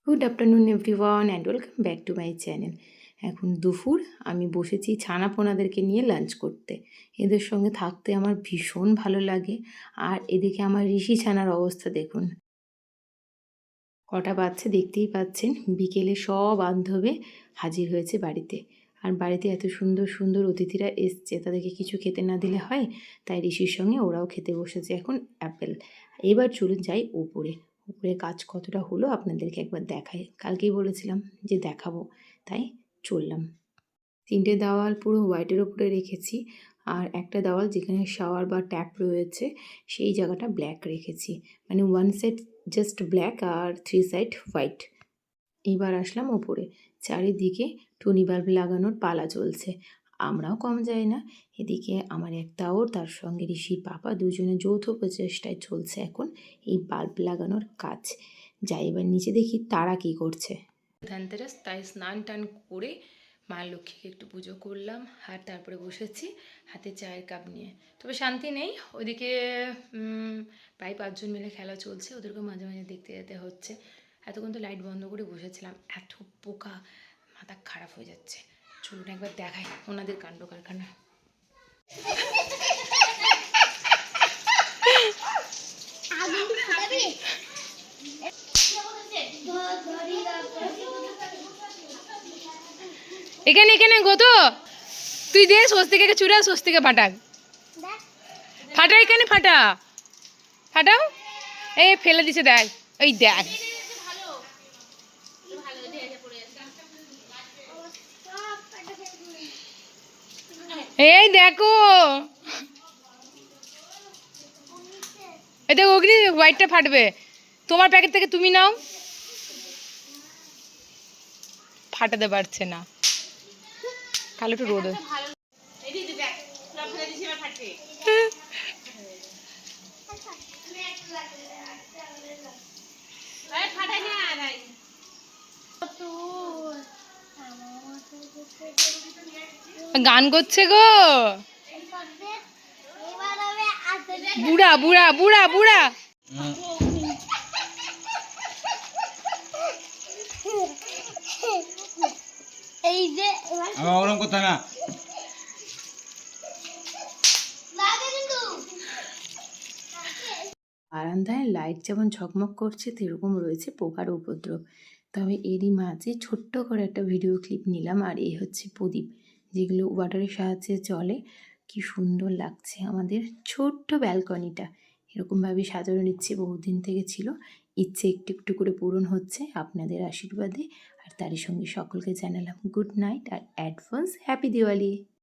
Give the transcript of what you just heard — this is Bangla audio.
Good afternoon everyone and welcome back to my channel. এখন দুপুর, আমি বসেছি ছানাপোনাদেরকে নিয়ে লাঞ্চ করতে। এদের সঙ্গে থাকতে আমার ভীষণ ভালো লাগে। আর এদিকে আমার ঋষি ছানার অবস্থা দেখুন, কটা বাচ্চা দেখতেই পাচ্ছেন। বিকেলে সব বান্ধবে হাজির হয়েছে বাড়িতে। আর বাড়িতে এত সুন্দর সুন্দর অতিথিরা এসছে, তাদেরকে কিছু খেতে না দিলে হয়। তাই ঋষির সঙ্গে ওরাও খেতে বসেছে এখন অ্যাপেল। এবার চলুন যাই উপরে। উপরে কাজ কতটা হলো আপনাদেরকে একবার দেখাই। কালকেই বলেছিলাম যে দেখাবো, তাই চললাম। 3টে দেওয়াল পুরো হোয়াইটের ওপরে রেখেছি। আর একটা দেওয়াল যেখানে শাওয়ার বা ট্যাপ রয়েছে সেই জায়গাটা ব্ল্যাক রেখেছি। মানে 1 সাইড জাস্ট ব্ল্যাক আর 3 সাইড হোয়াইট। এবার আসলাম ওপরে। চারিদিকে টুনি বাল্ব লাগানোর পালা চলছে। আমরাও কম যাই না। এদিকে আমার এক দেওর, তার সঙ্গে ঋষির বাবা, দুজনে যৌথ প্রচেষ্টায় চলছে এখন এই বাল্ব লাগানোর কাজ। যাই এবার নিচে দেখি তারা কী করছে। ধনতেরাস, তাই স্নান টান করে মা লক্ষ্মীকে একটু পুজো করলাম। আর তারপরে বসেছি হাতে চায়ের কাপ নিয়ে। তবে শান্তি নেই, ওইদিকে প্রায় 5 জন মিলে খেলা চলছে, ওদেরকে মাঝে মাঝে দেখতে যেতে হচ্ছে। এতক্ষণ তো লাইট বন্ধ করে বসেছিলাম, এত পোকা, মাথা খারাপ হয়ে যাচ্ছে। চলুন একবার দেখাই ওনাদের কাণ্ড কারখানা। এখানে এখানে গোতো তুই দে, স্বস্তিকে চুড়া, স্বস্তিকে ফাটাক, ফাটা এখানে ফাটা, ফাটাও। এই ফেলে দিছে, দেখ ওই দেখ। এই দেখো, এটা অগ্নি হোয়াইটটা ফাটবে। তোমার প্যাকেট থেকে তুমি নাও। ফাটাতে পারছে না, কালো একটু রোদ। গান করছে গো, বুড়া বুড়া বুড়া বুড়া। এই যে ওরকম কথা না, বারান্দায় লাইট যেমন ঝকমক করছে সেরকম রয়েছে পোকার উপদ্রব। তবে এরই মাঝে ছোট্ট করে একটা ভিডিও ক্লিপ নিলাম। আর এই হচ্ছে প্রদীপ, যেগুলো ওয়াটারের সাহায্যে চলে। কি সুন্দর লাগছে আমাদের ছোট্ট ব্যালকনিটা। এরকমভাবে সাজানো নিচ্ছে, বহুদিন থেকে ছিল ইচ্ছে, একটু একটু করে পূরণ হচ্ছে আপনাদের আশীর্বাদে। আর তারই সঙ্গে সকলকে জানালাম গুড নাইট আর অ্যাডভান্স হ্যাপি দিওয়ালি।